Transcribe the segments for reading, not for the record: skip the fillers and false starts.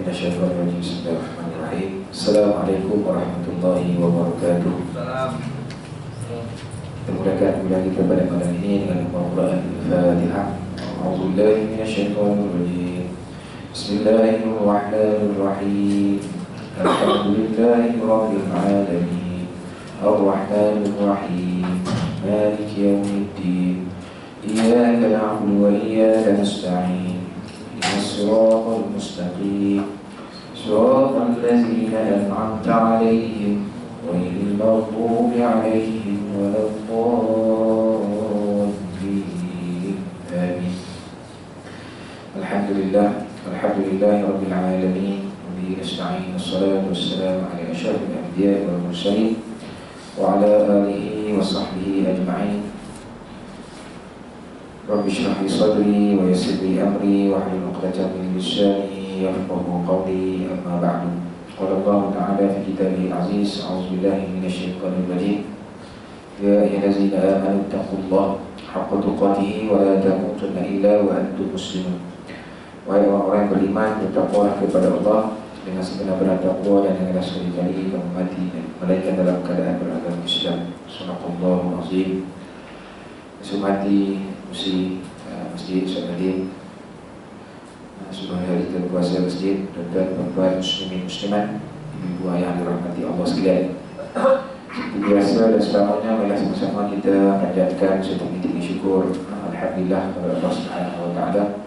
Minasyaitonirrajim. Bismillahirrahmanirrahim. Assalamualaikum warahmatullahi wabarakatuh. Kita mulakan kuliah kita pada malam ini dengan Al-Quran Al-Fatihah. A'udzubillahi minasyaitonirrajim. Bismillahirrahmanirrahim. Alhamdulillahi rabbil alamin. Ar-Rahmanir Rahim. Maliki yaumiddin. Iyyaka na'budu wa iyyaka nasta'in. الصراط المستقيم صراط الذين أنعمت عليهم غير المغضوب عليهم ولا الضالين آمين. الحمد لله رب العالمين وبه نستعين. الصلاة والسلام على أشرف الأنبياء والمرسلين وعلى آله وصحبه أجمعين. رب اشرح لي صدري ويسر لي أمري واحلل عقدة من لساني يفقهوا قولي. أما بعد. قال الله تعالى في كتابه العزيز: أعوذ بالله من الشيطان الرجيم. يا أيها الذين آمنوا اتقوا الله حق تقاته ولا تموتن إلا وأنتم مسلمون. Wahai orang-orang yang beriman, bertakwalah kepada Allah dengan sebenar-benar takwa dan janganlah sekali-kali kamu mati melainkan dalam keadaan beragama Islam. Subhanallahu azim. Sumati Musi Masjid Syahadin, sebagai hari kita berpuasa masjid, dan perempuan muslimin muslimat, ibu ayah dirahmati Allah sekalian. Seperti biasa dan selamanya, marilah sama-sama kita panjatkan setinggi-tinggi syukur alhamdulillah kepada Allah Subhanahu wa taala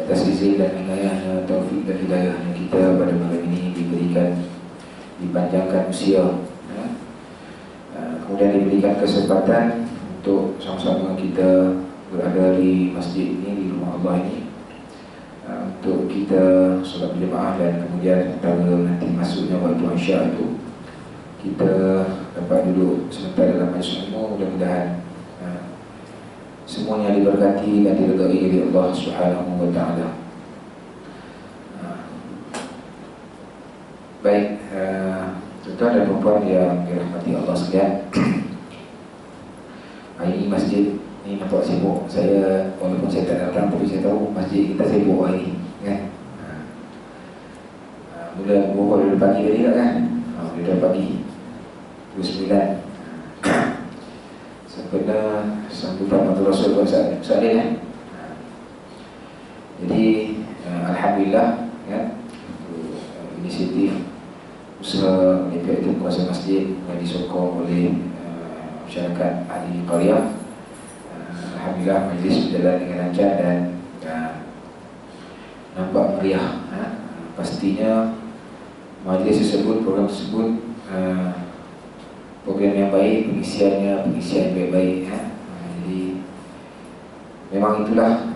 atas izin dan inayahnya, taufik dan hidayahnya kita pada malam ini diberikan, dipanjangkan usia, kemudian diberikan kesempatan untuk sama-sama kita berada di masjid ini, di rumah Allah ini, untuk kita solat berjemaah, dan kemudian antara nanti masuknya waktu Isya itu kita dapat duduk sebentar dalam majlis ilmu. Mudah-mudahan semuanya diberkati dan diridai oleh Allah Subhanahu wa taala. Baik, tuan-tuan dan puan yang dirahmati Allah sekalian, hari ini masjid ni nampak sibuk. Saya, walaupun saya tak datang, tapi saya tahu masjid kita sibuk hari ini, kan? Mula buka dari pagi tadi tak, kan? Dari pagi 29 sempena sambutan Mata Rasul Salih, kan? Jadi alhamdulillah, kan, inisiatif usaha pihak itu kuasa masjid yang disokong oleh masyarakat ahli qaryah. Alhamdulillah majlis berjalan dengan lancar dan nampak meriah. Pastinya majlis tersebut, program tersebut, program yang baik, pengisian baik-baik. Jadi memang itulah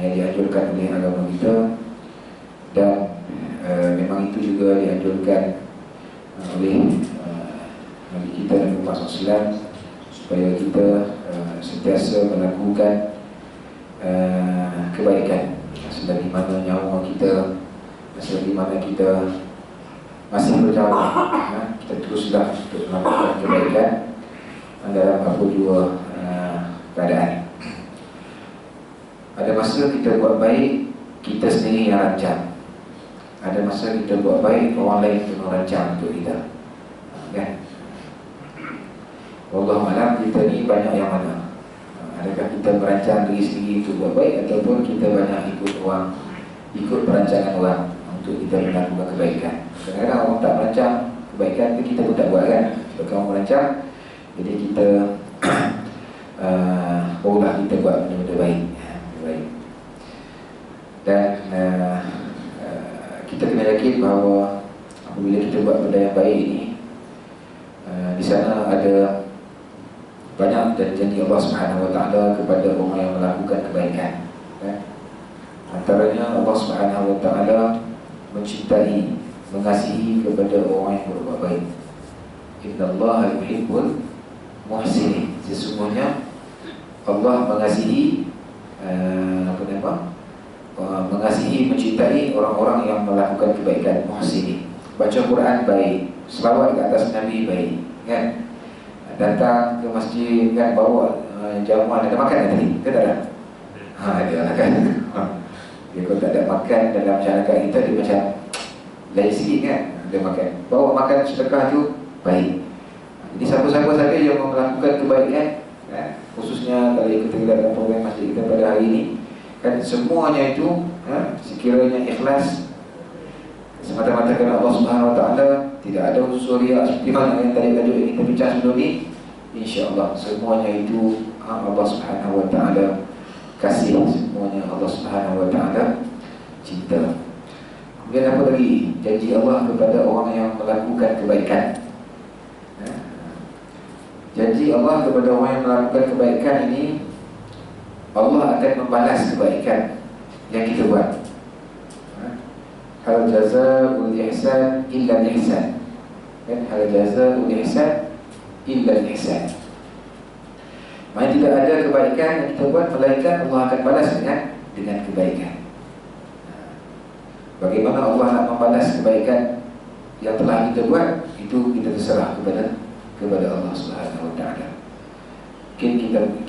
yang dianjurkan oleh agama kita, dan memang itu juga dianjurkan oleh Nabi kita dan Muhammad SAW, supaya kita sentiasa melakukan kebaikan selagi mana nyawa kita, selagi mana kita masih berjalan. Kita teruslah untuk melakukan kebaikan dalam apa jua keadaan. Ada masa kita buat baik, kita sendiri yang rancang. Ada masa kita buat baik, orang lain yang merancang untuk kita, kan? Wallahualam, kita ni banyak yang mana? Adakah kita merancang diri sendiri untuk buat baik, ataupun kita banyak ikut perancangan orang untuk kita melakukan kebaikan? Kadang-kadang orang tak merancang kebaikan itu, kita pun tak buat, kan? Sebab orang merancang, jadi kita barulah kita buat benda-benda baik. Dan kita kena yakin bahawa apabila kita buat benda yang baik ini, di sana ada banyak janji Allah Subhanahu wa taala kepada orang yang melakukan kebaikan, kan? Antaranya Allah Subhanahu wa taala mencintai, mengasihi kepada orang yang berbuat baik. Innallaha yuhibbul muhsinin. Sesungguhnya Allah mengasihi mengasihi, mencintai orang-orang yang melakukan kebaikan, muhsinin. Baca Quran baik, selawat ke atas Nabi baik, kan? Datang ke masjid, kan, bawa jamuan, ada makan tadi, ke tak ada? Ada lah, kan? Dia kalau tak ada makan dalam masyarakat kita, dia macam lain sikit kan. Dia makan, bawa makan sedekah tu baik. Jadi siapa-siapa saja yang melakukan kebaikan, khususnya kalau kita lihat dalam program masjid kita pada hari ini, kan semuanya itu sekiranya ikhlas semata-mata kerana Allah Subhanahu Wa Taala, tidak ada unsur riya seperti mana yang tadi kita bincang sebelum ni, insya-Allah semuanya itu Allah Subhanahu Wa Taala kasih, semuanya Allah Subhanahu Wa Taala cinta. Kemudian apa lagi? Janji Allah kepada orang yang melakukan kebaikan. Janji Allah kepada orang yang melakukan kebaikan ini, Allah akan membalas kebaikan yang kita buat. Hal jazaa'ul ihsan illa al-ihsan. Hal jazaa'ul ihsan illa al-ihsan. Maksudnya tidak ada kebaikan yang kita buat melainkan Allah akan balas dengan kebaikan. Bagaimana Allah nak membalas kebaikan yang telah kita buat, itu kita terserah kepada Allah Subhanahu Wa Taala. Mungkin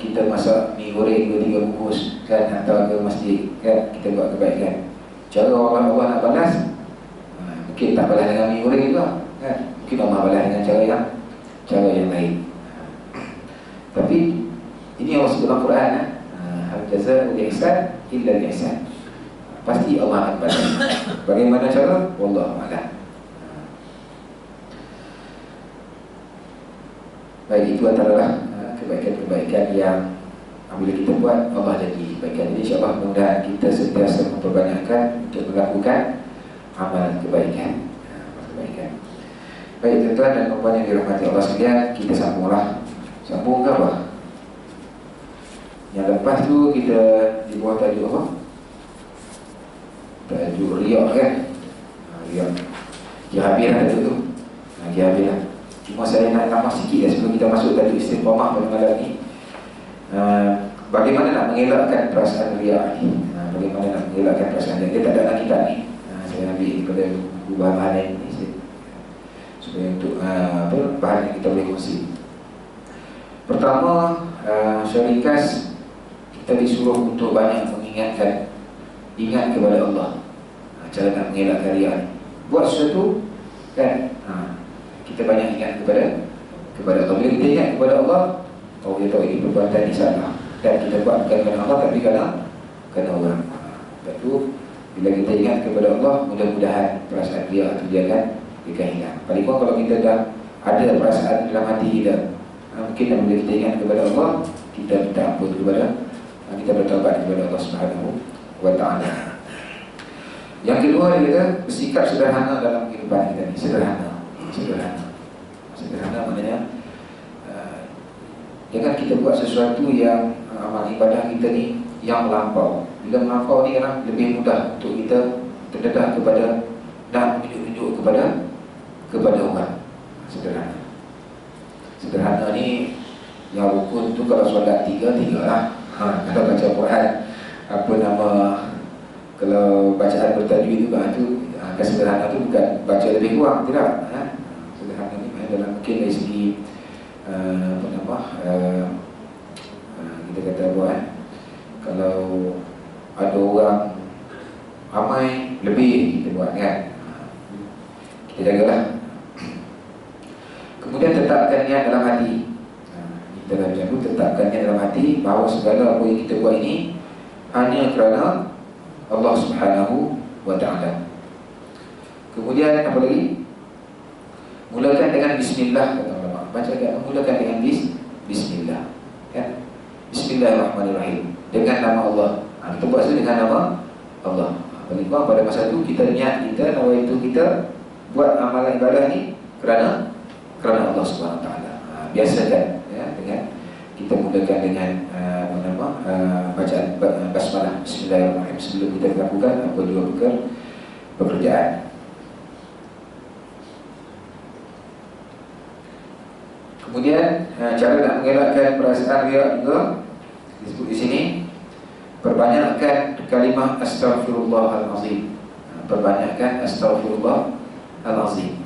kita masak mi goreng 2-3 bungkus kan, hantar ke masjid kan, kita buat kebaikan. Cara Allah nak balas, mungkin tak balas dengan mi goreng juga kan, mungkin Allah balas dengan cara yang lain. Tapi ini Allah sebut dalam Quran, hal jazaa'ul ihsan illa al-ihsan. Pasti Allah akan balas. Bagaimana cara? Wallahu a'lam. Baik, itu antara kebaikan-kebaikan yang bila kita buat Allah jadi kebaikan. Jadi insya-Allah mudah kita sentiasa memperbanyakkan untuk melakukan amalan kebaikan. Baik tuan-tuan dan puan yang dirahmati Allah sekalian, kita sambunglah. Sambung ke apa? Yang lepas tu kita di bawah tajuk apa? Tajuk riak kan? Riak. Habislah tajuk tu. Habislah. Cuma saya nak tambah sikit sebelum kita masuk tajuk istiqamah pada malam ni. Bagaimana nak mengelakkan perasaan riak ni? Bagaimana nak mengelakkan perasaan riak? Dia tak ada dalam kitab ni. Saya ambil daripada buku bahan lain ni supaya untuk bahan yang kita boleh kongsi. Pertama, syarikas kita disuruh untuk banyak ingat kepada Allah. Cara nak mengelakkan riak ni, buat sesuatu kan, kita banyak ingat kepada Allah. Bila kita ingat kepada Allah, kita tahu ini perbuatan ni salah, dan kita buat bukan kerana Allah tapi kerana orang. Sebab tu bila kita ingat kepada Allah, mudah-mudahan perasaan riak itu dia akan hilang. Paling kurang kalau kita dah ada perasaan dalam hati kita, mungkin bila kita ingat kepada Allah, kita minta ampun kita bertaubat kepada Allah Subhanahu Wa Taala. Yang kedua, dia kata bersikap sederhana dalam kehidupan kita ni. Sederhana maknanya jangan kita buat sesuatu yang amal ibadah kita ni yang melampau. Bila melampau ni kan lebih mudah untuk kita terdedah kepada dan menunjuk kepada orang. Sederhana ni yang rukun tu kalau solat tiga lah. Kalau baca Quran kalau bacaan bertajwid juga tu, kesederhana tu bukan baca lebih kurang, tidak. Sederhana ni dalam mungkin dari segi kita kata apa, kalau ada orang ramai lebih kita buat kan, kita jagalah. Kemudian tetapkan niat dalam hati. Dalam macam tu, tetapkan niat dalam hati bahawa segala apa yang kita buat ini hanya kerana Allah Subhanahu Wa Taala. Kemudian apa lagi? Mulakan dengan bismillah, kata ulama. Baca kan, mulakan dengan bismillah. Kan? Bismillahirrahmanirrahim. Dengan nama Allah. Kita buat itu dengan nama Allah. Paling kurang pada masa itu kita niat kita, nawa itu kita buat amalan ibadah ni kerana Allah Subhanahu Wa Taala. Biasakan dengan kita mulakan dengan bacaan basmalah, bismillahirrahmanirrahim, sebelum kita lakukan apa dua pekerjaan. Kemudian cara nak mengelakkan perasaan riak juga disebut di sini, perbanyakkan kalimah astaghfirullahalazim. Perbanyakkan astaghfirullahalazim.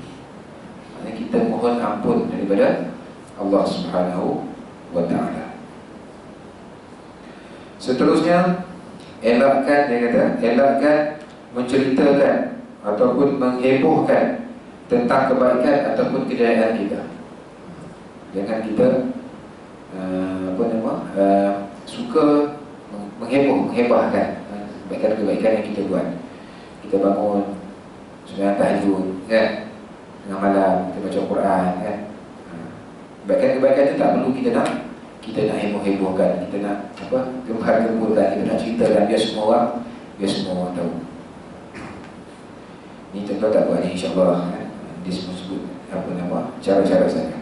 Maksudnya kita mohon ampun daripada Allah Subhanahu Wa Taala. Seterusnya, elakkan, dia kata, elakkan menceritakan ataupun menghebohkan tentang kebaikan ataupun kejayaan kita. Jangan kita suka menghebahkan kebaikan-kebaikan yang kita buat. Kita bangun sembahyang tahajud, kan? Tengah malam kita baca Quran, kan? Kebaikan-kebaikan itu tak perlu kita nak heboh-hebohkan, kita nak gembar-gemburkan, kita nak ceritakan biar semua orang tahu. Ini contoh tak buat ni, insyaAllah, kan? Dia semua sebut cara-cara saya.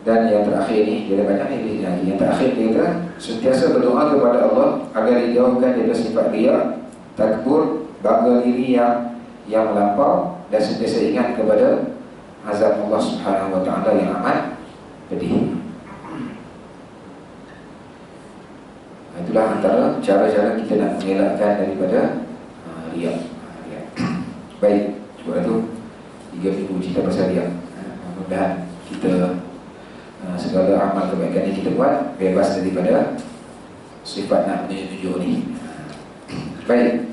Dan yang terakhir ni, dia ada banyak ni lagi. Yang terakhir dia kata, sentiasa berdoa kepada Allah agar dijauhkan daripada sifat riya, takbur, bangga diri yang melampau, dan sentiasa ingat kepada azab Allah Subhanahu wa taala yang amat pedih. Itulah antara cara-cara kita nak mengelakkan daripada riya. Baik, sebab itu 3 minggu cerita pasal riya. Mudah-mudahan kita segala amal kebaikan yang kita buat bebas daripada sifat nak menunjuk ni. Baik.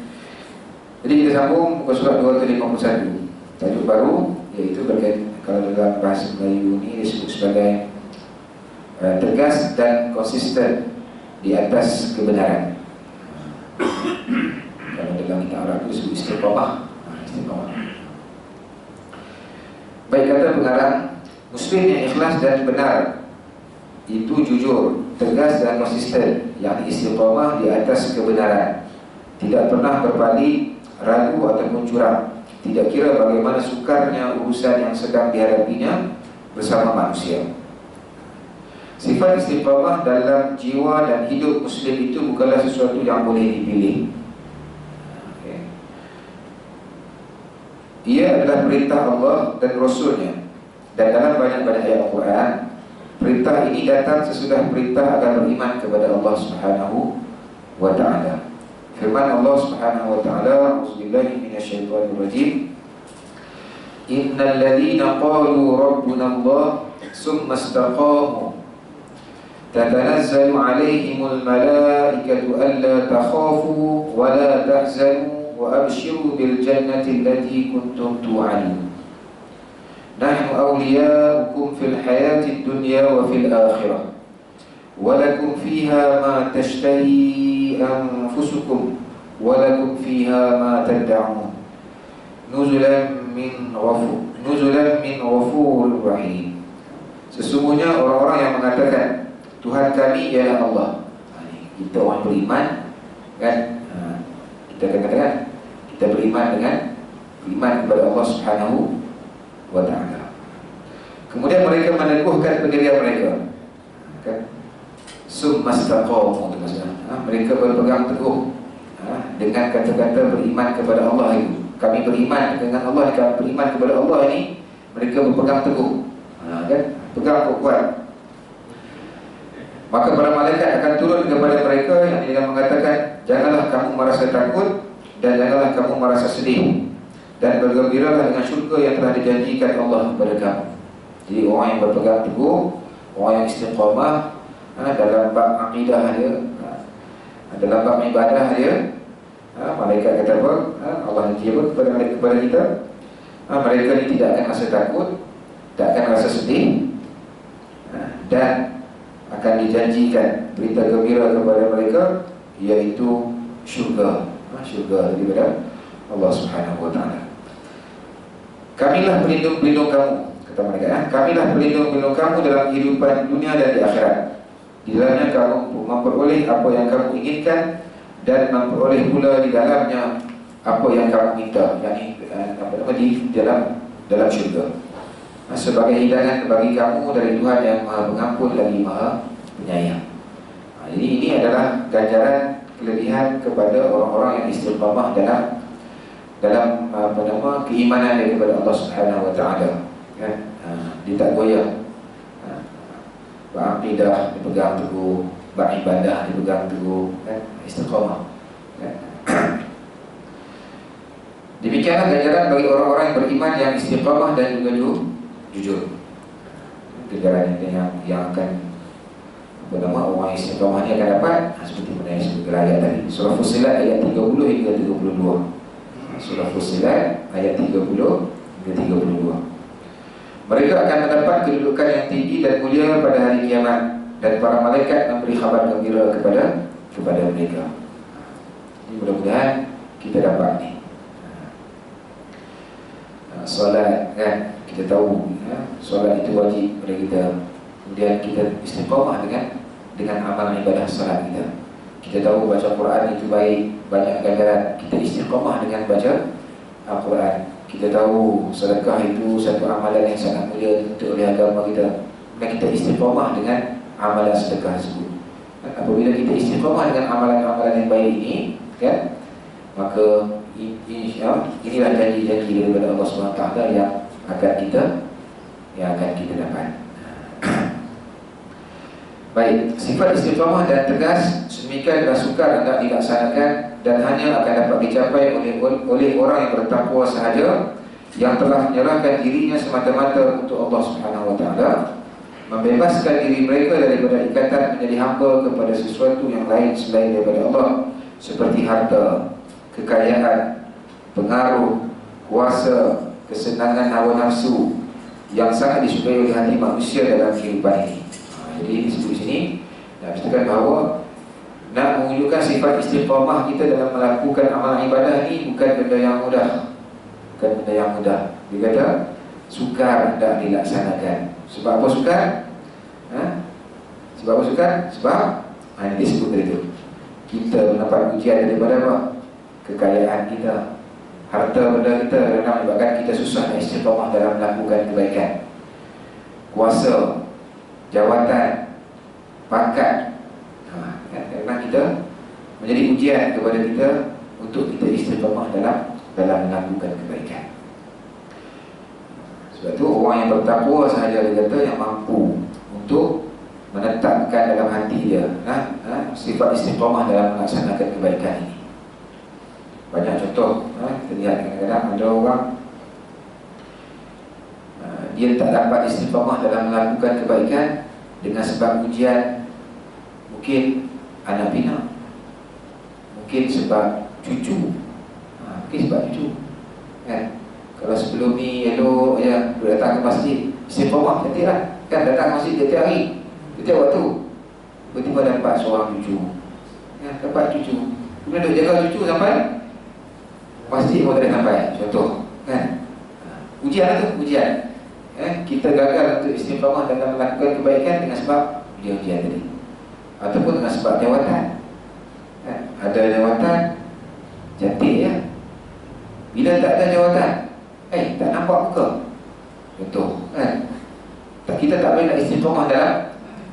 Jadi kita sambung muka surat 251. Tajuk baru iaitu berkaitan, kalau dalam bahasa Melayu ni disebut sebagai tegas dan konsisten di atas kebenaran. Kalau dalam kitab Arab itu disebut istiqamah. Baik, kata pengarang, Muslim yang ikhlas dan benar itu jujur, tegas dan konsisten, yakni istiqamah di atas kebenaran, tidak pernah berpaling, ragu ataupun curang, tidak kira bagaimana sukarnya urusan yang sedang dihadapinya bersama manusia. Sifat istiqamah dalam jiwa dan hidup Muslim itu bukanlah sesuatu yang boleh dipilih. Ia adalah perintah Allah dan Rasulnya. Dan dalam banyak-banyak ayat Al-Quran, perintah ini datang sesudah perintah agar beriman kepada Allah Subhanahu wa ta'ala. Firman Allah Subhanahu wa ta'ala, Auzubillahi minasyaitonirrajim, Innal ladzina qalu rabbuna Allah summa istaqamu tatanazzalu alaihimul malaikatu alla takhafu wa la tahzanu wa abshiru bil jannati allati kuntum tu'adun. Nahnu awliyaukum fil hayati dunya wa fil akhirah wa lakum fiha ma tashtahi anfusukum wa lakum fiha ma tad'un nuzulan min ghafurir rahim. Sesungguhnya orang-orang yang mengatakan Tuhan kami ialah Allah. Kita orang beriman, kan? Kita katakan kita beriman kepada Allah Subhanahu wa ta'ala. Kemudian mereka meneguhkan pendirian mereka, kan? Summastaqamu, mereka berpegang teguh dengan kata-kata beriman kepada Allah itu. Kami beriman dengan Allah, kami beriman kepada Allah ini, mereka berpegang teguh, kan? Pegang kuat. Maka para malaikat akan turun kepada mereka yang dia mengatakan, janganlah kamu merasa takut dan janganlah kamu merasa sedih, dan bergembiralah dengan syurga yang telah dijanjikan Allah kepada kamu. Jadi orang yang berpegang teguh, orang yang istiqamah dalam bab akidah dia, dalam bab ibadah dia, malaikat kata apa? Allah janji apa kepada kita? Mereka ni tidak akan rasa takut, tak akan rasa sedih, dan akan dijanjikan berita gembira kepada mereka, iaitu syurga, syurga daripada Allah Subhanahu wa ta'ala. Kamilah pelindung-pelindung kamu, kata mereka, kamilah pelindung-pelindung kamu dalam kehidupan dunia dan di akhirat. Di dalamnya kamu memperoleh apa yang kamu inginkan, dan memperoleh pula di dalamnya apa yang kamu minta, yakni di dalam syurga, sebagai hidangan bagi kamu dari Tuhan yang Maha Pengampun lagi Maha Penyayang. Jadi ini adalah ganjaran kelebihan kepada orang-orang yang istiqamah dalam keimanan dia kepada Allah Subhanahu wa ta'ala, kan? Dia tak goyah, berakidah dipegang teguh, beribadah dipegang teguh, kan? Istiqamah, kan? Demikianlah ganjaran bagi orang-orang yang beriman yang istiqamah dan juga jujur. Ganjaran yang akan apa nama, orang istiqamah ni akan dapat seperti mana yang sebutkan ayat tadi. Surah Fussilat ayat 30 hingga 32. Surah Fussilat ayat 30 hingga 32. Mereka akan mendapat kedudukan yang tinggi dan mulia pada hari kiamat, dan para malaikat memberi khabar gembira kepada mereka. Ini mudah-mudahan kita dapat ni. Solat kan, kita tahu solat itu wajib pada kita. Kemudian kita istiqamah dengan amal ibadah solat kita. Kita tahu baca Quran itu baik, banyak ganjaran. Kita istiqamah dengan baca Al-Quran. Kita tahu sedekah itu satu amalan yang sangat mulia dituntut oleh agama kita. Dan kita istiqamah dengan amalan sedekah tersebut. Apabila kita istiqamah dengan amalan-amalan yang baik ini, kan, maka inilah janji-janji daripada Allah SWT yang akan kita dapat. Baik, sifat istiqamah dan tegas sedemikian dan sukar hendak dilaksanakan dan hanya akan dapat dicapai oleh orang yang bertakwa sahaja, yang telah menyerahkan dirinya semata-mata untuk Allah Subhanahu Wa Taala, membebaskan diri mereka daripada ikatan menjadi hamba kepada sesuatu yang lain selain daripada Allah, seperti harta, kekayaan, pengaruh, kuasa, kesenangan hawa nafsu yang sangat disukai oleh hati manusia dalam kehidupan ini. Jadi disebut di sini nak beritakan bahawa nak mewujudkan sifat istiqamah kita dalam melakukan amalan ibadah ini bukan benda yang mudah. Bukan benda yang mudah. Dia kata sukar hendak dilaksanakan. Sebab apa sukar? Sebab apa sukar? Sebab ini disebut tadi tu, kita mendapat ujian daripada apa? Kekayaan kita, harta benda kita, kerana menyebabkan kita susah dan istiqamah dalam melakukan kebaikan. Kuasa, jawatan, pangkat, kerana kita menjadi ujian kepada kita untuk kita istiqamah dalam melakukan kebaikan. Sebab tu orang yang bertakwa sahaja dia kata yang mampu untuk menetapkan dalam hati dia sifat istiqamah dalam melaksanakan kebaikan ini. Banyak contoh kita lihat kadang-kadang ada orang dia tak dapat istiqamah dalam melakukan kebaikan dengan sebab ujian, mungkin anak pinak, mungkin sebab cucu, mungkin sebab cucu kan. Kalau sebelum ni elok ya datang ke masjid, istiqamah cantik lah kan, datang ke masjid setiap hari, setiap waktu, tiba-tiba dapat seorang cucu ya, dapat cucu, kemudian duk jaga cucu sampai masjid pun tak ada sampai, contoh kan. Ujian lah tu, ujian. Kita gagal untuk istiqamah dalam melakukan kebaikan dengan sebab ujian tadi, ataupun dengan sebab jawatan. Ada jawatan cantik ya, bila tak ada jawatan tak nampak muka, contoh kan. Kita tak boleh nak istiqamah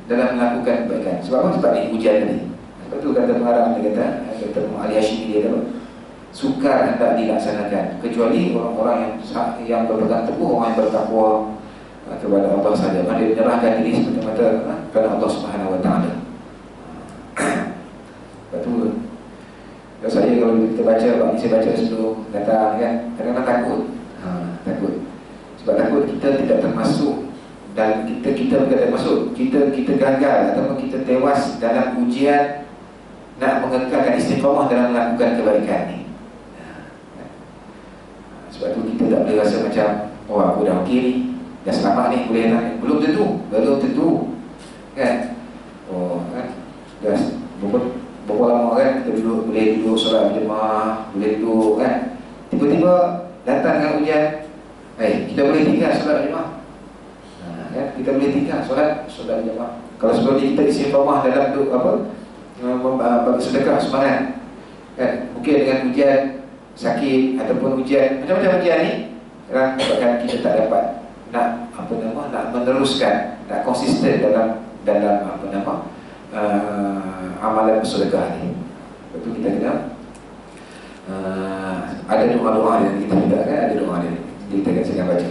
dalam melakukan kebaikan. Sebab apa? Sebab ni ujian tadi. Sebab tu kata pengarang, dia kata Ali Hashimi, dia kata sukar hendak dilaksanakan kecuali orang-orang yang berpegang teguh, orang yang bertakwa kepada Allah sahaja. Dia menyerahkan diri semata-mata kepada Allah Subhanahu Wa Taala. Sebab tu saya kalau kita baca, saya baca sebelum datang kan, kadang-kadang takut. Sebab takut kita tidak termasuk, dan kita bukan termasuk, kita gagal ataupun kita tewas dalam ujian nak mengekalkan istiqamah dalam melakukan kebaikan ni. Sebab tu kita tak boleh rasa macam aku dah okey ni, dah selamat ni, boleh nak. Belum tentu kan. Kan dah berapa lama kan kita boleh duduk solat berjemaah, boleh duduk kan. Tiba-tiba datang dengan ujian, kita boleh tinggal solat berjemaah kan? Kita boleh tinggal solat berjemaah. Kalau sebelum ni kita istiqamah dalam bagi sedekah sumbangan kan, mungkin dengan ujian sakit ataupun ujian macam-macam ujian ni kan, sebabkan kita tak dapat nak meneruskan, nak konsisten dalam amalan bersedekah ni. Lepas tu kita kena ada doa-doa yang kita minta kan, ada doa dia kita akan sedang baca.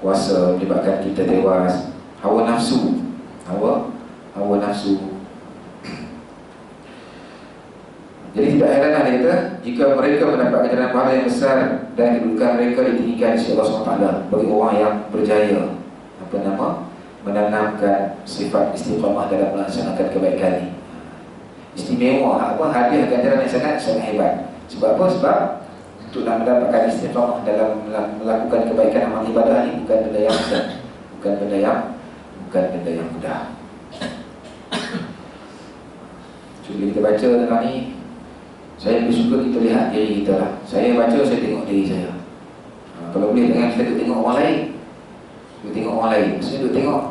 Kuasa menyebabkan kita tewas, hawa nafsu, hawa nafsu. Jadi tidak heranlah dia kata, jika mereka mendapat ganjaran pahala yang besar dan kedudukan mereka ditinggikan di sisi Allah SWT bagi orang yang berjaya. menanamkan sifat istiqamah dalam melaksanakan kebaikan ini. Istimewa, hadiah ganjaran yang sangat hebat. Sebab apa? Sebab untuk mendapatkan istiqamah dalam melakukan kebaikan amal ibadah ini bukan benda yang mudah. Bukan benda yang mudah. Jadi kita baca dalam ni, saya lebih suka kita lihat diri kita lah. Saya baca, saya tengok diri saya. Kalau boleh jangan kita tengok orang lain. Kita tengok orang lain. Maksudnya duk tengok,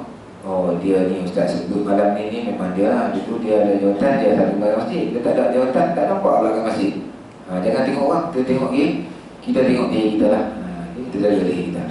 oh dia ni ustaz sebut malam ni memang dia dulu dia ada jawatan, dia satu barang masjid. Dia tak ada jawatan, tak nampak lah kat masjid. Jangan tengok orang, kita tengok diri. Kita tengok diri kita lah. Kita jaga diri kita.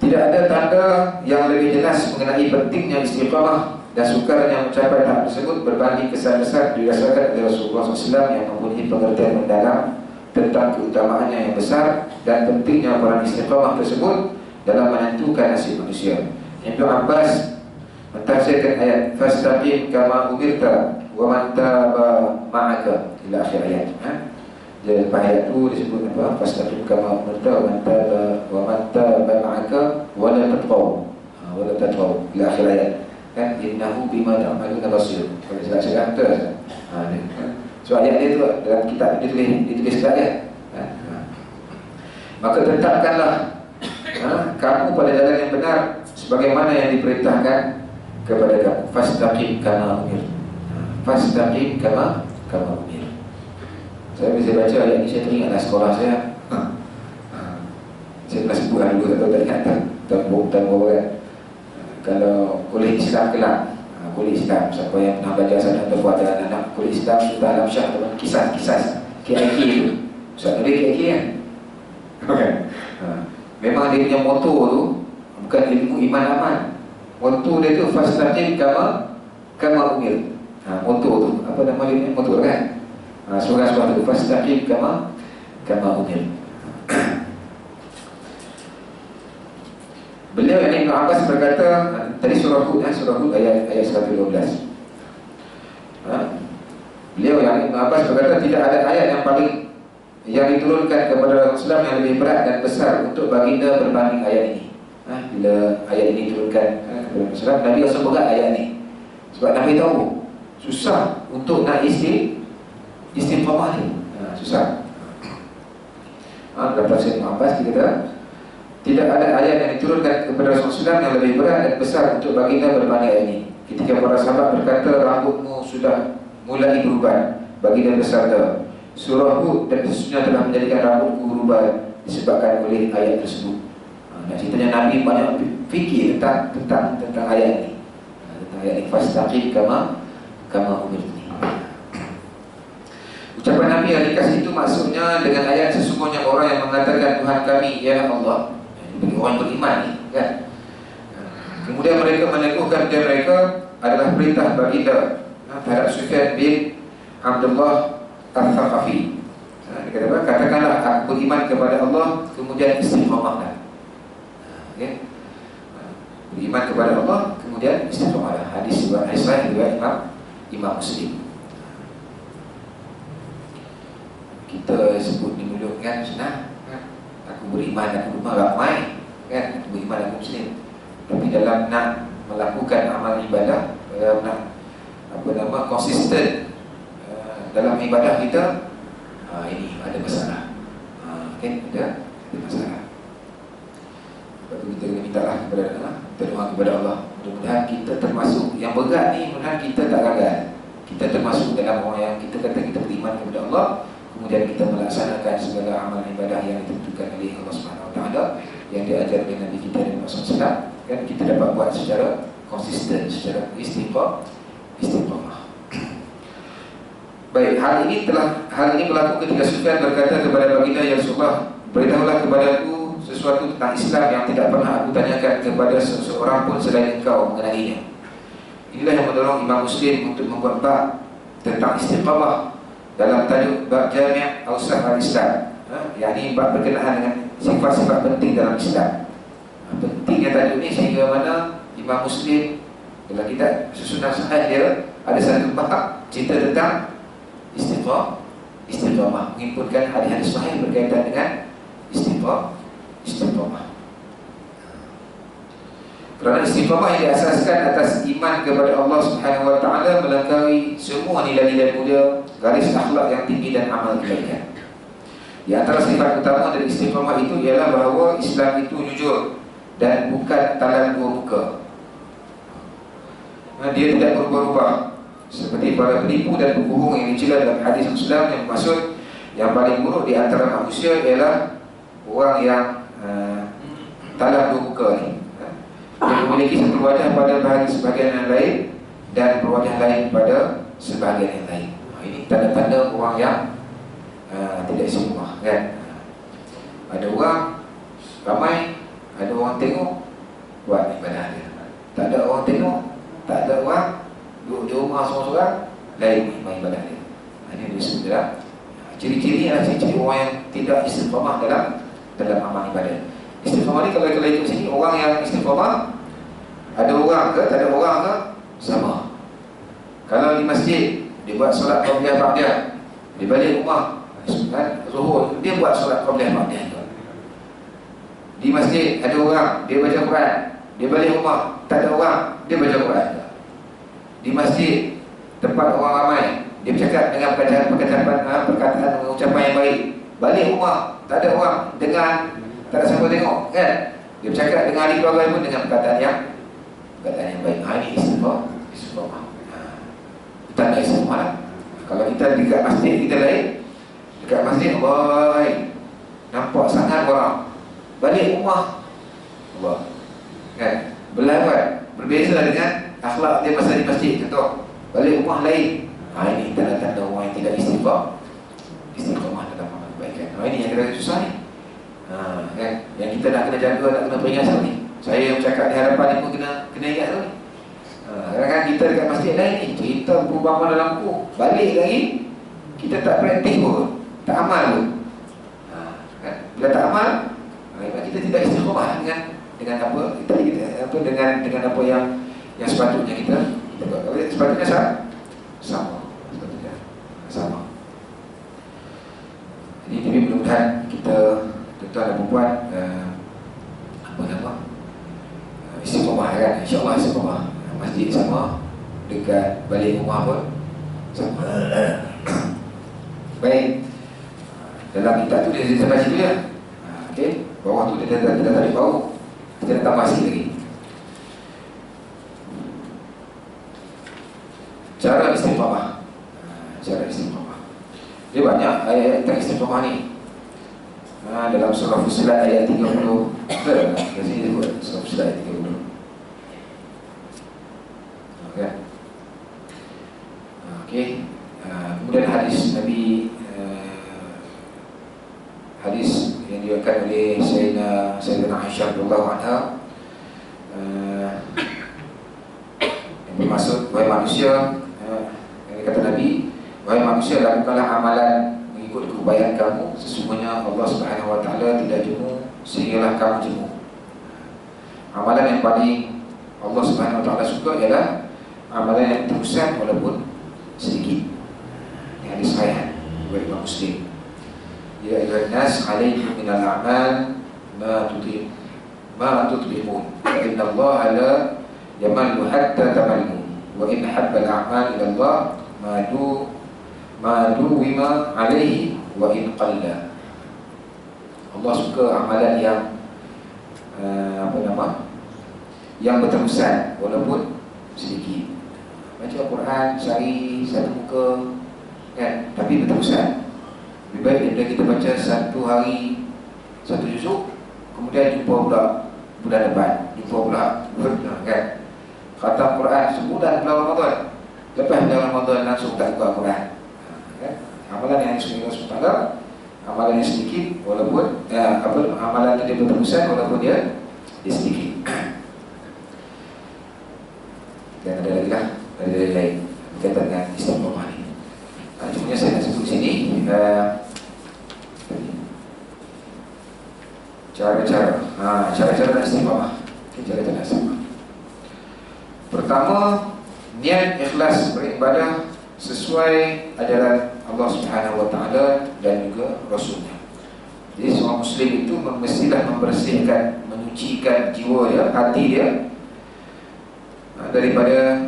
Tidak ada tanda yang lebih jelas mengenai pentingnya istiqamah dan sukarnya mencapai tahap tersebut berbanding kesan besar dirasakan oleh Rasulullah SAW yang mempunyai pengertian mendalam tentang keutamaannya yang besar dan pentingnya peran istiqamah tersebut dalam menentukan nasib manusia. Ibnu Abbas mentafsirkan ayat fastaqim kama umirta wa man taba ma'aka ila akhir ayat. Jadi lepas ayat tu disebut apa? Fastaqim kama umirta wa man taba ma'aka wa la tatghaw ila akhir ayat. Kan innahu bima ta'maluna basir. Kalau silap-silap tu so ayat dia tu dalam kitab ditulis sekali maka tetapkanlah kamu pada jalan yang benar sebagaimana yang diperintahkan kepada kamu. Fastaqim kama umir. Fastaqim kama umir. Saya bisa baca ayat ini, saya teringatlah sekolah saya. Saya pernah sebutkan dulu, tak ingat tembok kan. Kalau kuliah Islam kelak, kuliah Islam, siapa yang pernah belajar sana atau buat anak kuliah Islam sudah alam syah dengan kisah-kisah KIK itu. Ustaz Nuri KIK kan? Memang dia punya moto tu bukan ilmu iman aman. Moto dia tu fastaqim kama umir. Moto tu apa nama dia? Moto kan? Surah tu fastaqim kama umir. Beliau yang Ibn Abbas berkata tadi surah Hud ayat 112. Beliau yang Ibn Abbas berkata tidak ada ayat yang diturunkan kepada Rasulullah yang lebih berat dan besar untuk baginda berbanding ayat ini. Bila ayat ini diturunkan kepada Rasulullah, Nabi rasa berat ayat ini. Sebab Nabi tahu susah untuk nak istiqamah ni. Susah. Dalam tafsir Ibn Abbas kita kata tidak ada ayat yang diturunkan kepada Rasulullah yang lebih berat dan besar untuk baginda berbanding ayat ini. Ketika para sahabat berkata rambutmu sudah mulai berubah, baginda bersabda surah Hud dan sesungguhnya telah menjadikan rambutku berubah disebabkan oleh ayat tersebut. Ceritanya Nabi banyak fikir tentang ayat ini. Tentang ayat ini fastaqim kama umirni. Ucapan Nabi yang dikasih itu maksudnya dengan ayat sesungguhnya orang yang mengatakan Tuhan kami ialah Allah. Bagi orang beriman ni kan. Kemudian mereka meneguhkan dan mereka adalah perintah baginda terhadap Sufyan bin Abdullah Al-Thaqafi. Dia kata apa? Katakanlah aku beriman kepada Allah kemudian istiqamahlah. Okay? Beriman kepada Allah kemudian istiqamahlah. Hadis riwayat Imam Muslim. Kita sebut di mulut kan senang. Aku beriman, aku ramai kan, aku beriman, aku Muslim. Tapi dalam nak melakukan amal ibadah, dalam nak konsisten dalam ibadah kita, ini ada masalah. Okay, ada masalah. Sebab itu kita minta lah kepada Allah, kita doa kepada Allah. Mudah-mudahan kita termasuk yang berat ni, mudah-mudahan kita tak gagal. Kita termasuk dalam orang yang kita kata kita beriman kepada Allah, kemudian kita melaksanakan segala amal ibadah yang ditentukan oleh Allah SWT yang diajar oleh Nabi kita dan Rasulullah SAW, kan kita dapat buat secara konsisten, secara istiqamah. Baik, hal ini berlaku ketika Sufyan berkata kepada baginda ya Rasulullah, beritahulah kepadaku sesuatu tentang Islam yang tidak pernah aku tanyakan kepada seseorang pun selain engkau mengenainya. Inilah yang mendorong Imam Muslim untuk membuat bab tentang istiqamah dalam tajuk bab Jami' Awsaf al-Islam, yakni bab berkenaan dengan sifat-sifat penting dalam Islam. Pentingnya tajuk ini sehingga mana Imam Muslim dalam kitab susunan sahih dia ada satu bab cerita tentang istiqamah, menghimpunkan hadis-hadis sahih berkaitan dengan istiqamah. Kerana istiqamah yang diasaskan atas iman kepada Allah Subhanahu wa taala melengkapi semua nilai-nilai mulia, garis akhlak yang tinggi dan amal kebaikan. Di antara sifat utama dari istiqamah itu ialah bahawa Islam itu jujur dan bukan talan dua muka. Dia tidak berubah-ubah seperti para penipu dan pembohong yang dicela dalam hadis Islam, yang maksud yang paling buruk di antara manusia ialah orang yang talan dua muka ni. Dia memiliki satu wajah pada sebahagian yang lain dan berwajah lain pada sebahagian yang lain. Ini tanda-tanda orang yang tidak istiqamah, kan? Ada orang ramai, ada orang tengok buat ibadah dia. Tak ada orang tengok, tak ada orang duduk di rumah seorang-seorang lain main ibadah dia. Ini disebut dalam ciri-ciri adalah ciri-ciri orang yang tidak istiqamah dalam amal ibadah. Istiqamah ni kalau kita ikut sini, orang yang istiqamah ada orang ke tak ada orang ke sama. Kalau di masjid dia buat solat qabliyah ba'diyah, di balik rumah kan zuhur dia buat solat qabliyah ba'diyah. Di masjid ada orang dia baca Quran, di balik rumah tak ada orang dia baca Quran. Di masjid tempat orang ramai dia bercakap dengan perkataan ucapan yang baik, balik rumah tak ada orang dengan tak ada siapa tengok, kan? Dia bercakap dengan ahli keluarga pun dengan perkataan yang baik. Ini istiqamah. Tanda istiqamah lah. Kalau kita dekat masjid kita lain, dekat masjid baik, nampak sangat orang, balik rumah Allah, kan? Berlawan, berbeza dengan akhlak dia masa di masjid. Contoh, balik rumah lain. Ini tanda-tanda orang yang tidak istiqamah dalam amal kebaikan. Ini yang kita susah ni. Kan? Yang kita nak kena jaga, nak kena peringat selalu ni. Saya yang bercakap di hadapan ni pun kena ingat tu ni. Kadang-kadang kita dekat masjid lain ni, cerita perubahan dalam buku, balik lagi kita tak praktik pun, tak amal pun. Kan? Bila tak amal, kita tidak istiqamah dengan apa dengan apa yang sepatutnya kita buat. Kalau sepatutnya sama. Sepatutnya sama. Jadi mudah-mudahan kita tuan-tuan dan perempuan istiqamah, kan? InsyaAllah istiqamah. Masjid sama, dekat balik rumah pun sama. Baik, dalam kitab tu dia sampai situ je. Okey, bawah tu dia tarik bawah. Kita nak tambah sikit lagi. Cara istiqamah. Dia banyak ayat tentang istiqamah ni. Dalam surah Fussilat ayat 30. Di sini dia buat surah Fussilat ayat 30. Okey. Kemudian hadis Nabi, hadis yang diriwayatkan oleh Sayyidina Aisyah radhiyallahu anha, yang bermaksud, wahai manusia, yang kata Nabi, wahai manusia, lakukanlah amalan mengikut kebaikan kamu, sesungguhnya Allah Subhanahu wa taala tidak jemu sehinggalah kamu jemu. Amalan yang paling Allah Subhanahu wa taala suka ialah amalan yang terusan walaupun sedikit. Ini hadis sahih riwayat Imam Muslim. Ya ayyuhan nas, alaikum minal a'mal ma tutbi'un, fa inna Allah la yamallu hatta tamallu, wa in habba al-a'mal ila Allah ma duwima alaihi wa in qalla. Allah suka amalan yang yang berterusan walaupun sedikit. Baca Al-Quran sehari satu muka, kan? Tapi berterusan. Lebih baik daripada kita baca satu hari satu juzuk, kemudian jumpa pula bulan depan, jumpa pula kan? Khatam Quran sebulan bulan Ramadan, lepas bulan Ramadan langsung tak buka Quran, kan? Amalan yang sebenarnya amalan yang sedikit walaupun amalan yang dia berterusan walaupun dia sedikit. Dan ada lagi lah, ada lain berkaitan dengan istiqamah ni. Cuma saya nak sebut sini cara-cara nak istiqamah. Cara-cara nak istiqamah. Pertama, niat ikhlas beribadah sesuai ajaran Allah Subhanahu wa taala dan juga Rasulnya. Jadi seorang Muslim itu mestilah membersihkan, menyucikan jiwa dia, hati dia daripada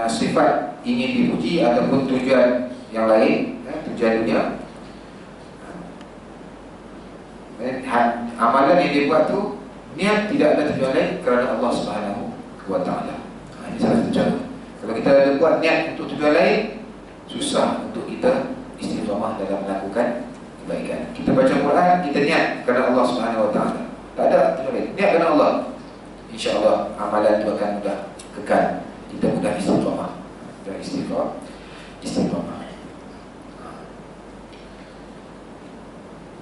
sifat ingin dipuji ataupun tujuan yang lain, tujuan dunia. Amalan yang dia buat tu niat tidak ada tujuan lain kerana Allah Subhanahu wa Ta'ala. Ini salah satu cara. Kalau kita ada buat niat untuk tujuan lain, susah untuk kita istiqamah dalam melakukan kebaikan. Kita baca Quran, kita niat kerana Allah Subhanahu wa Ta'ala. Tak ada tujuan lain, niat kerana Allah. InsyaAllah amalan itu akan mudah kekal. Kita mudah istiqamah. Dan istiqamah.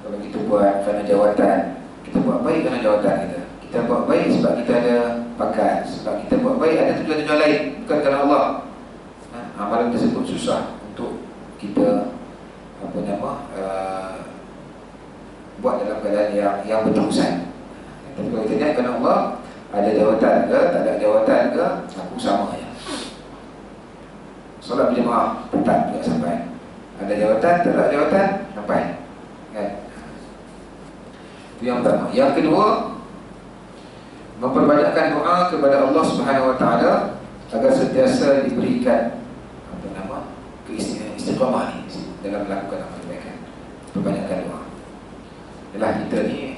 Kalau kita buat kerana jawatan, kita buat baik kerana jawatan kita. Kita buat baik sebab kita ada pangkat, sebab kita buat baik ada tujuan-tujuan lain, bukan kerana Allah. Amalan tersebut susah untuk kita buat dalam keadaan yang berterusan. Tapi kalau kita niat kerana Allah, ada jawatan ke, tak ada jawatan ke, aku sama je. Solat berjemaah tetap juga sampai. Ada jawatan, tak ada jawatan, sampai. Kan? Itu yang pertama. Yang kedua, memperbanyakkan doa kepada Allah Subhanahu wa Ta'ala agar sentiasa diberikan istiqamah ni dalam melakukan amal kebaikan. Perbanyakkan doa. Yalah, kita ni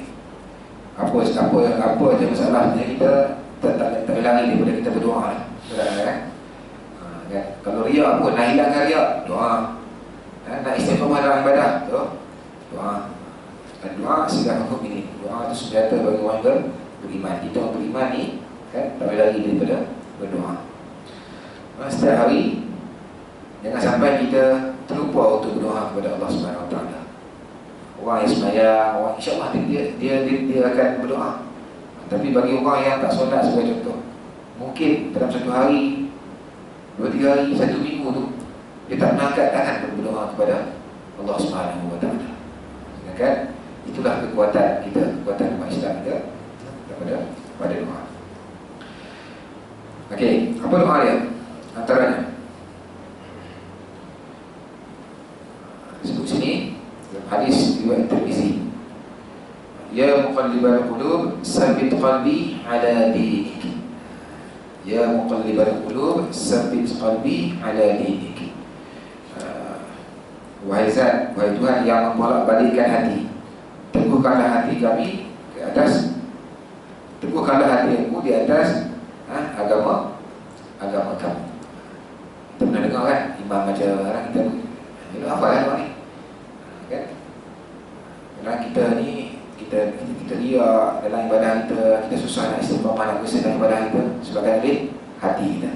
apa aja masalahnya, kita tak lari daripada kita berdoa lah. Kan? Kalau riak pun nak hilangkan riak, doa. Nak istiqamah dalam ibadah, doa. Dan doa sedang hukum ini. Doa itu senjata bagi orang beriman. Kita orang beriman ni kan, tak boleh lari daripada berdoa. Setiap hari jangan sampai kita terlupa untuk berdoa kepada Allah Subhanahu wa Ta'ala. Orang yang sembahyang, orang insya-Allah dia akan berdoa. Tapi bagi orang yang tak solat sebagai contoh, mungkin dalam satu hari, 2-3 hari, 1 minggu tu dia tak mengangkat tangan untuk berdoa kepada Allah Subhanahu wa Ta'ala. Kan? Itulah kekuatan kita, kekuatan umat Islam kita pada doa. Okey, apa doa dia? Antaranya sebut sini hadis riwayat Tirmizi. Ya muqallibal qulub, tsabbit qalbi ala dinik. Ya muqallibal qulub, tsabbit qalbi ala dinik. Wahai Zat, wahai Tuhan yang membolak-balikkan hati, teguhkanlah hati kami ke atas, teguhkanlah hati aku di atas agama kamu. Kita pernah dengar kan imam baca orang kita ni, apa doa ni? Kan? Kerana kita ni kita riak dalam ibadah kita susah nak istiqamah nak bersih dalam ibadah kita sebagai dari hati kita.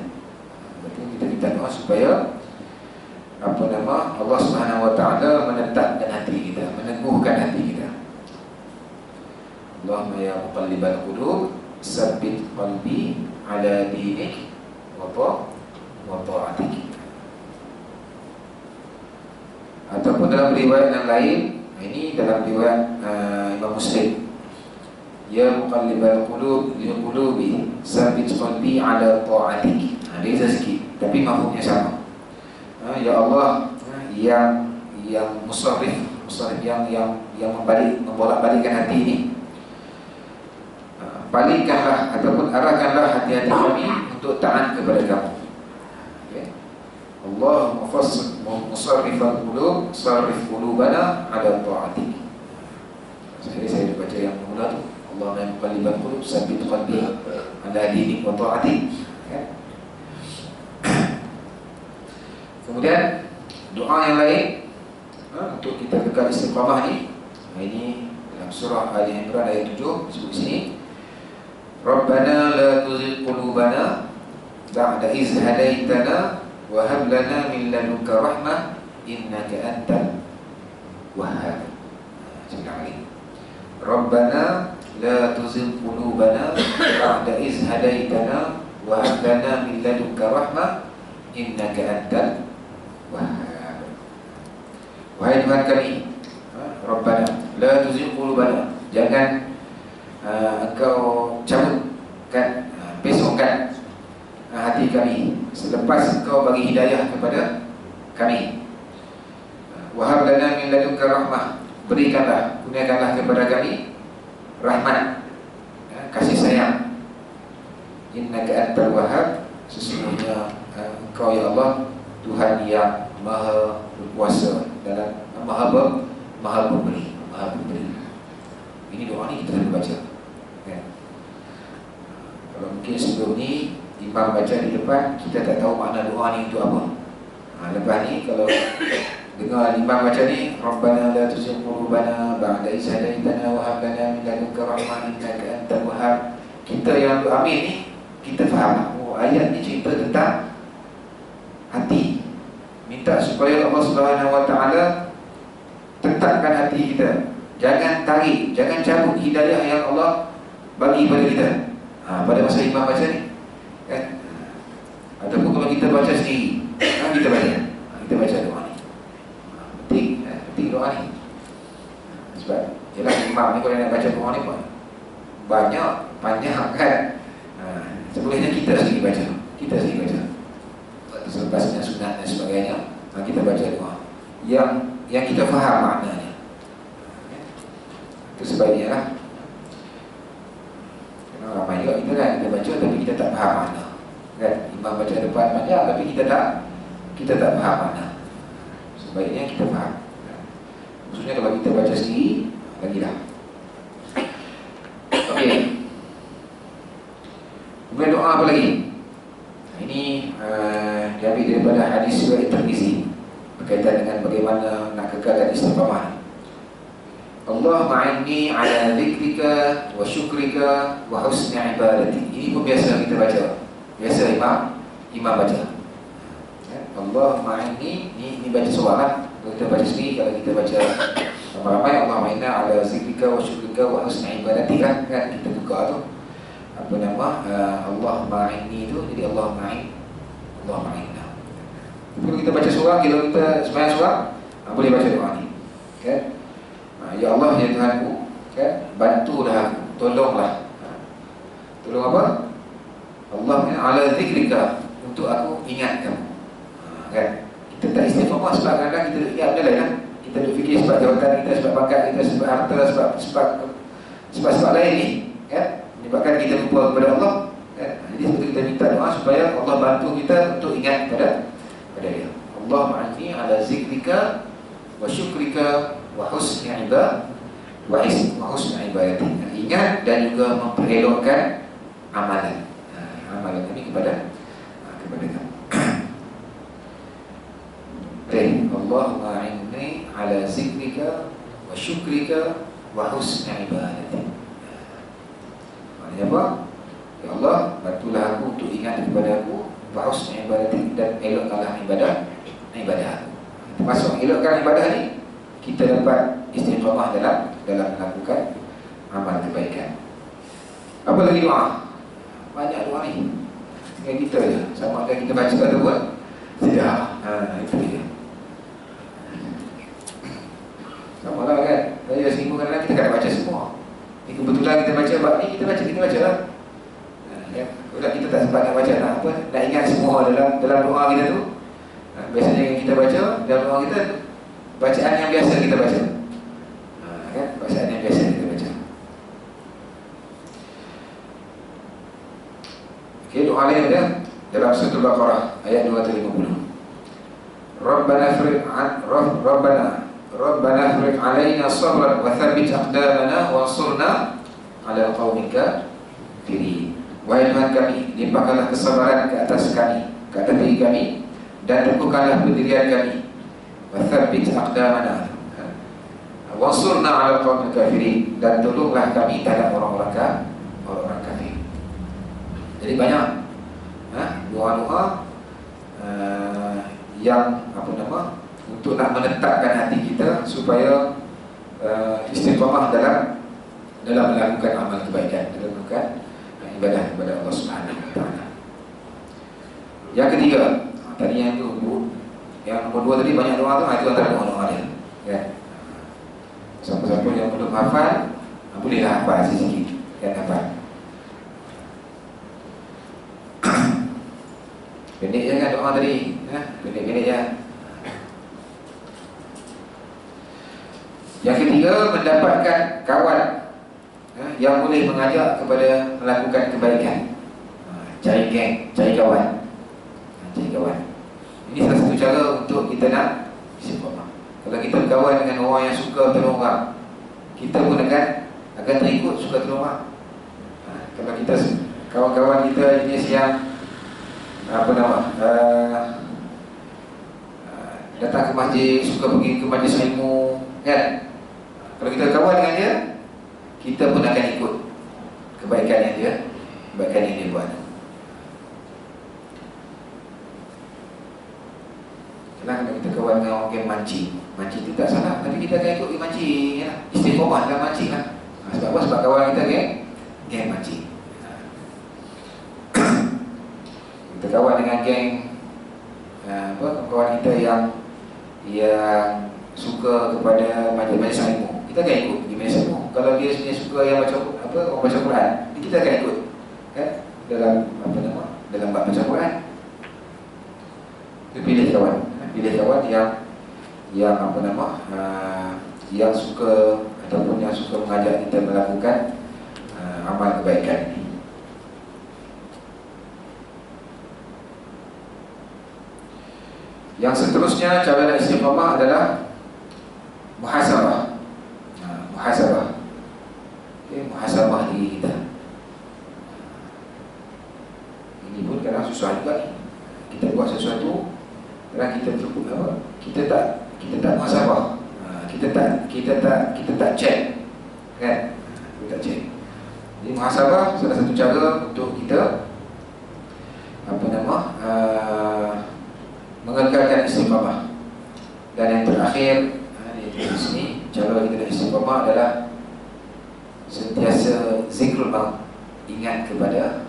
Betul, kita minta doa supaya Allah Subhanahu wa Ta'ala menetapkan hati kita, meneguhkan hati kita. Allahumma ya muqallibal qulub, tsabbit qalbi ala dinik wa ta'atik. Ataupun dalam riwayat yang lain, ini dalam riwayat Imam Muslim, ya muqallibal qulub li qulubi tsabbit qalbi ala ta'atik. Dia sikit tapi mafhumnya sama. Ya Allah yang musarrif yang membolak-balikkan hati ini, balikkanlah ataupun arahkanlah hati-hati kami untuk taat kepada kamu. Okay. Allah musarrifal qulub, sarrif qulubana ala ta'atik. Saya baca yang mula tu, Allah muqallibal qulub, tsabbit qalbi ala dinik wa ta'atik. Kemudian doa yang lain untuk kita kekal istiqamah ni, ini dalam surah Ali Imran ayat 7 disebut sini, Rabbana la tuzigh qulubana ba'da iz hadaitana wa hab lana min ladunka rahmah innaka antal wahhab. Rabbana la tuzigh qulubana ba'da iz hadaitana wa hab lana min ladunka rahmah innaka antal wahhab. Wahai Tuhan kami, Rabbana la tuzigh qulubana, jangan engkau cabutkan, besokkan hati kami selepas engkau bagi hidayah kepada kami. Wahab lana min ladunka rahmah, berikanlah, kurniakanlah kepada kami rahmat, kasih sayang. Innaka antal wahhab, sesungguhnya Engkau ya Allah Tuhan yang maha berkuasa dan maha pemberi. Ini doa ni kita kena baca kan? Kalau mungkin sebelum ni imam baca di depan, kita tak tahu makna doa ni untuk apa. Lepas ni kalau dengar imam baca ni, Rabbana la tuzigh qulubana ba'da idh hadaytana wa hab lana min ladunka rahmatan innaka antal wahhab. Kita yang amin ni, kita faham ayat ni cerita tentang hati. Minta supaya Allah Subhanahu Wa Taala tetapkan hati kita. Jangan tarik, jangan cabut hidayah yang Allah bagi pada kita. Pada masa imam baca ni kan? Ataupun kalau kita baca sendiri, kita baca doa ni. Penting doa ni. Sebab ialah imam ni kalau nak baca doa ni pun banyak, panjang kan. Sebenarnya kita sendiri baca. Selepasnya sunat dan sebagainya, kita baca doa yang kita faham maknanya. Itu sebabnya lah. Kerana ramai juga kita kan, kita baca tapi kita tak faham makna kan. Imam baca depan panjang tapi kita tak faham makna. Sebaiknya kita faham. Maksudnya kalau kita baca sendiri, lagilah. Okey. Kemudian doa apa lagi? Ini diambil daripada hadis riwayat Tirmizi berkaitan dengan bagaimana nak kekalkan istiqamah. Allah ma'inni ala dzikrika wa syukrika wa husni ibadati. Ini pun biasa kita baca. Biasa imam baca. Allah ma'inni, ini baca seorang lah. Kalau kita baca sendiri, kalau kita baca ramai-ramai, Allah ma'inna ala dzikrika wa syukrika wa husni ibadati kan kita buka tu. Apa nama Allah ma'inni tu, jadi Allah ma'inna. Kalau kita baca surah, kalau kita sembahyang surah, boleh baca doa ni kan? Ya Allah ya Tuhanku kan, bantulah aku, tolonglah. Tolong apa? Allah ala zikrika, untuk aku ingat kamu kan? Kita tak istiqamah sebab kadang-kadang kita duduk diam je lah. Kita duduk fikir sebab jawatan kita, sebab pangkat kita, sebab harta, sebab lain ni kan? Menyebabkan kita lupa kepada Allah kan? Jadi sebetulnya kita minta doa supaya Allah bantu kita untuk ingat pada dia. Allah ma'ani ala zikrika wa syukrika wa husni ibadati. Ingat dan juga memperelokkan amalan kami kepada kamu. Allah ma'ani ala zikrika wa syukrika wa husni ibadati. Maksudnya apa? Ya Allah, bantulah aku untuk ingat kepada aku, wa husni ibadati, dan elokkanlah ibadah aku. Termasuk elokkan ibadah ni, kita dapat istiqamah dalam melakukan amal kebaikan. Apa lagi doa? Banyak doa ni. Dengan kita je. Sama ada kita baca atau buat tidak. Itu dia. Sama lah kan. Saya seminggu kadang-kadang kita kan baca semua. Ini kebetulan kita baca bab ni, kita baca lah. Kalau kita tak sempat nak baca, nak ingat semua dalam doa kita tu. Biasanya yang kita baca dalam doa kita, bacaan yang biasa kita baca kan? Bacaan yang biasa kita baca. Okey, doa lain ada dalam surah Al-Baqarah ayat 250. Rabbana afriq alaina sabran wa thabbit aqdamana wansurna 'ala qaumika kafirin. Wahai Tuhan kami, limpahkanlah kesabaran ke atas diri kami, dan teguhkanlah pendirian kami. Wa thabbit aqdamana wansurna 'ala qaumika kafirin, dan tolonglah kami terhadap orang-orang kafir. Jadi banyak doa-doa yang untuk nak menetapkan hati kita supaya istiqamah dalam melakukan amal kebaikan, dalam melakukan ibadah kepada Allah Subhanahu Wa Taala. Yang ketiga, tadi yang nombor 2 tadi banyak doa tu, itu antara doa dia kan. Siapa-siapa yang belum hafal, bolehlah hafal sikit kan, hafal. Pendek je kan doa tadi, pendek-pendek je. Yang ketiga, mendapatkan kawan yang boleh mengajak kepada melakukan kebaikan. Cari geng, cari kawan. Cari kawan. Ini salah satu cara untuk kita nak istiqamah. Kalau kita berkawan dengan orang yang suka tolong orang, kita pun akan terikut suka tolong orang. Kalau kita kawan-kawan kita jenis yang datang ke masjid, suka pergi ke majlis ilmu, kan? Kalau kita kawan dengan dia, kita pun akan ikut kebaikan yang dia buat. Kalau kita kawan dengan orang yang mancing itu tak salah, tapi kita akan ikut mancing, ya? Istiqomah dalam mancing lah. Sebab apa? Sebab kawan kita geng mancing. Kita kawan dengan geng kawan kita yang suka kepada majlis ilmu, kita akan ikut di majlis ilmu. Kalau dia sebenarnya suka yang orang baca Quran, kita akan ikut, kan? Dalam bab baca Quran. Kita pilih kawan yang suka ataupun yang suka mengajak kita melakukan amal kebaikan ini. Yang seterusnya cara nak istiqamah adalah muhasabah. Muhasabah. Muhasabah diri kita. Ini pun kadang susah juga ni. Kita buat sesuatu, kadang kita terlupa kita tak muhasabah. Kita tak check, kan? Kita tak check. Jadi muhasabah salah satu cara untuk kita mengekalkan istiqamah. Dan yang terakhir, di sini cara kita istiqamah adalah sentiasa zikrul maut, ingat kepada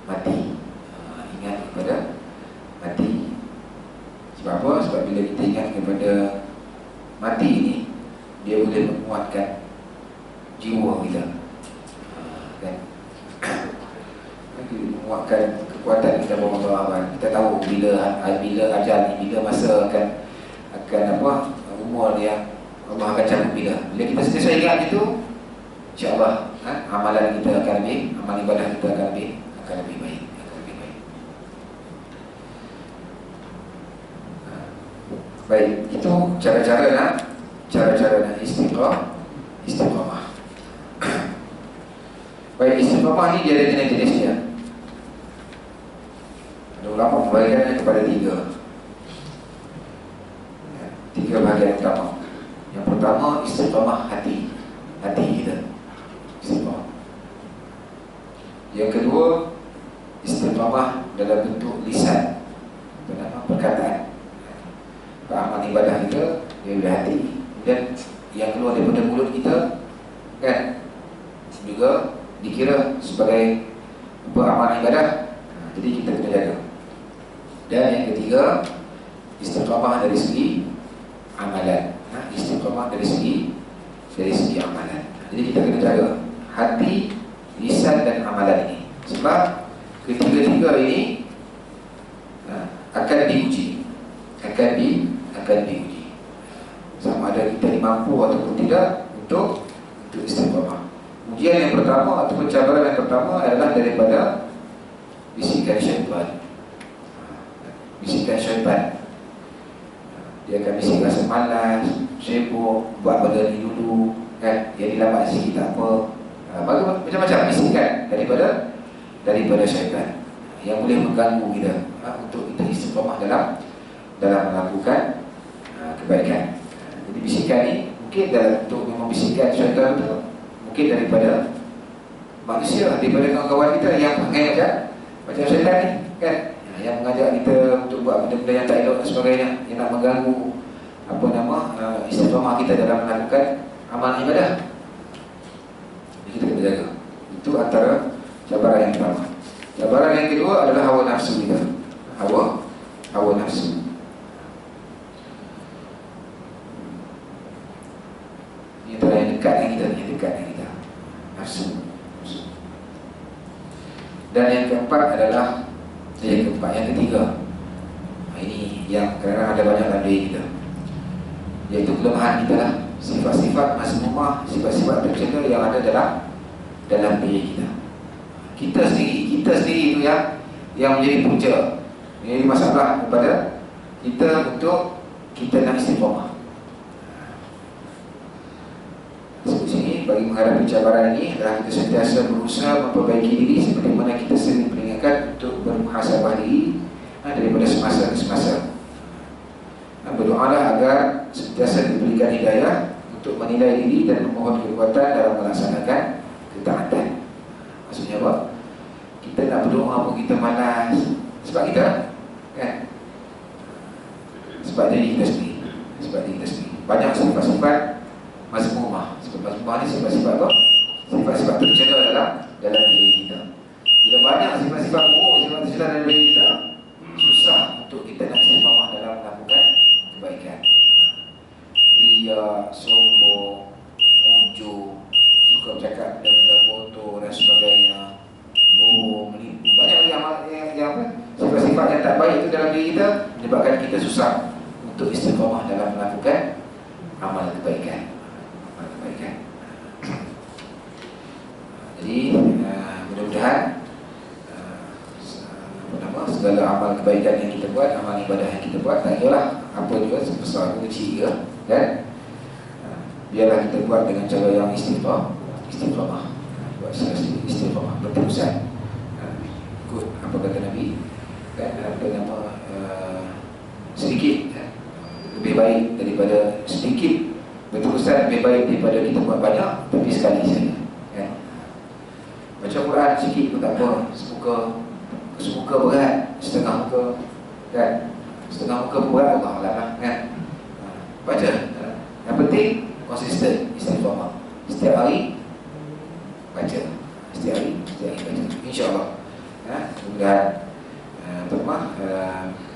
mati. Ingat kepada mati. Sebab apa? Sebab bila kita ingat kepada mati ini, dia boleh menguatkan jiwa kita, kan? Menguatkan kekuatan kita beramalan. Kita tahu bila ajal ni, bila masa akan umur yang Allah akan cabut bila kita sentiasa ingat itu, insya-Allah amalan kita akan amal ibadah kita akan lebih baik. Baik, itu cara-cara nak istiqamah. Baik, istiqamah ni dia ada jenis-jenis dia. Ada ulama membagikannya kepada tiga bahagian utama. Yang pertama, istiqamah hati kita, istiqamah. Yang kedua, istiqamah dalam bentuk lisan, perkataan. Amal ibadah kita dia dari hati, dan yang keluar daripada mulut kita, kan, juga dikira sebagai amal ibadah. Jadi kita kena jaga. Dan yang ketiga, istiqamah dari segi amalan. Istiqamah dari segi amalan. Jadi kita kena jaga hati, lisan dan amalan ini. Sebab ketiga-tiga ini akan diuji. Akan diuji. Sama ada kita mampu ataupun tidak untuk istiqamah. Ujian yang pertama ataupun cabaran yang pertama adalah daripada bisikan syaitan. Bisikan syaitan. Dia akan bisik rasa malas, sibuk, buat benda ni dulu, kan? Yang dilambat sikit tak apa. Macam-macam bisikan daripada syaitan yang boleh mengganggu kita untuk kita istiqamah dalam melakukan kebaikan. Jadi bisikan ni mungkin untuk memang bisikan syaitan itu mungkin daripada manusia, daripada kawan-kawan kita yang perangai macam syaitan ni, kan? Yang mengajak kita untuk buat benda-benda yang tak elok dan sebagainya, yang nak mengganggu istiqamah kita dalam melakukan amal ibadah. Jadi kita kena jaga. Itu antara cabaran yang pertama. Cabaran yang kedua adalah hawa nafsu kita. Hawa nafsu. Ini antara yang dekat dengan kita, nafsu. Dan yang keempat adalah yang ketiga. Ini yang kadang-kadang ada banyak dalam diri kita, iaitu kelemahan kita lah. Sifat-sifat mazmumah, sifat-sifat tercela yang ada dalam diri kita. Kita sendiri itu yang menjadi punca, menjadi masalah kepada kita untuk kita nak istiqamah. Di sini bagi menghadapi cabaran ini adalah kita sentiasa berusaha memperbaiki diri seperti mana kita sering peringatkan untuk bermuhasabah diri daripada semasa ke semasa. Berdoalah agar sentiasa diberikan hidayah untuk menilai diri dan memohon kekuatan dalam melaksanakan ketaatan. Maksudnya apa? Kita nak berdoa pun kita malas. Sebab kita kan? Sebab diri kita sendiri. Sebab diri kita sendiri. Banyak sifat-sifat mazmumah. Sifat mazmumah ni sifat-sifat apa? Sifat-sifat tercela dalam diri kita. Bila banyak sifat-sifat buruk, sifat tercela dalam diri kita, susah untuk kita nak istiqamah dalam melakukan kebaikan. Ria, sombong, ujub, suka bercakap benda-benda kotor dan sebagainya, bohong, menipu, banyak yang apa? Sifat-sifat yang tak baik itu dalam diri kita menyebabkan kita susah untuk istiqamah dalam melakukan amal kebaikan. Jadi mudah-mudahan segala amal kebaikan yang kita buat, amal ibadah yang kita buat, tak kiralah apa juga, sebesar ke kecil ke, kan? Biarlah kita buat dengan cara yang istiqamah, buat secara istiqamah, berterusan. Ikut apa kata Nabi, kan? Apa nama, sedikit lebih baik daripada sedikit, berterusan lebih baik daripada kita buat banyak tapi sekali saja, kan? Baca Quran sikit pun tak apa, semuka berat, setengah muka, kan? Setengah muka berat, Allah Allah, kan? Baca. Yang penting konsisten, istiqamah. Setiap hari baca, setiap hari baca. InsyaAllah, mudah-mudahan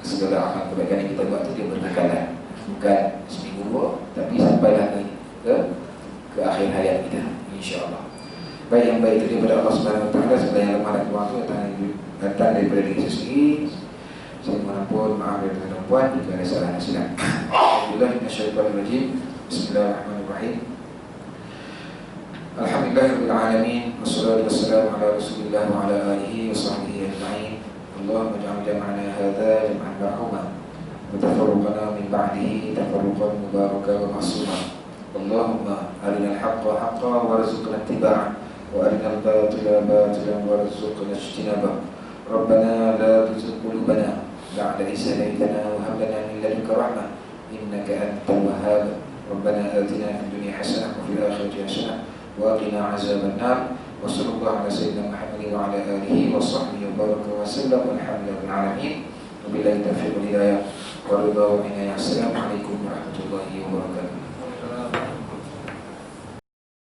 segala amal kebaikan yang kita buat itu dia bertakalan, bukan seminggu dua, tapi sampailah ke akhir hayat kita, insyaAllah. Baik yang baik itu daripada Allah Subhanahu Wa Taala, segala yang lemah dan kurang itu datang daripada diri saya sendiri. Saya mohon ampun, maaf dari tuan-tuan dan puan jika ada salah dan silap. Alhamdulillah, minasyaitonirrajim. Bismillahirrahmanirrahim. Alhamdulillahirabbil alamin, wassalatu wassalamu ala Rasulillah wa ala alihi wa sahbihi ajma'in. Allahumma ij'al jam'ana hadza jam'an marhuma wa tafarruqana min ba'dihi tafarruqan mubarakan wa ma'suma. Allahumma arinal haqqa haqqan warzuqna ittiba'ah wa arinal batila batilan warzuqna ijtinabah. Rabbana la tuzigh qulubana ba'da idh hadaytana wa hab lana min ladunka rahmah innaka antal wahhab. Rabbana atina fid dunya hasanah wa fil akhirati hasanah wa qina 'adzaban nar. Wa sallallahu ala sayyidina Muhammadin wa ala alihi wa sahbihi wa baraka wa sallam. Walhamdulillahi alamin. Wabillahi taufiq wal hidayah wa ridha wa minna. Assalamu alaikum warahmatullahi wabarakatuh.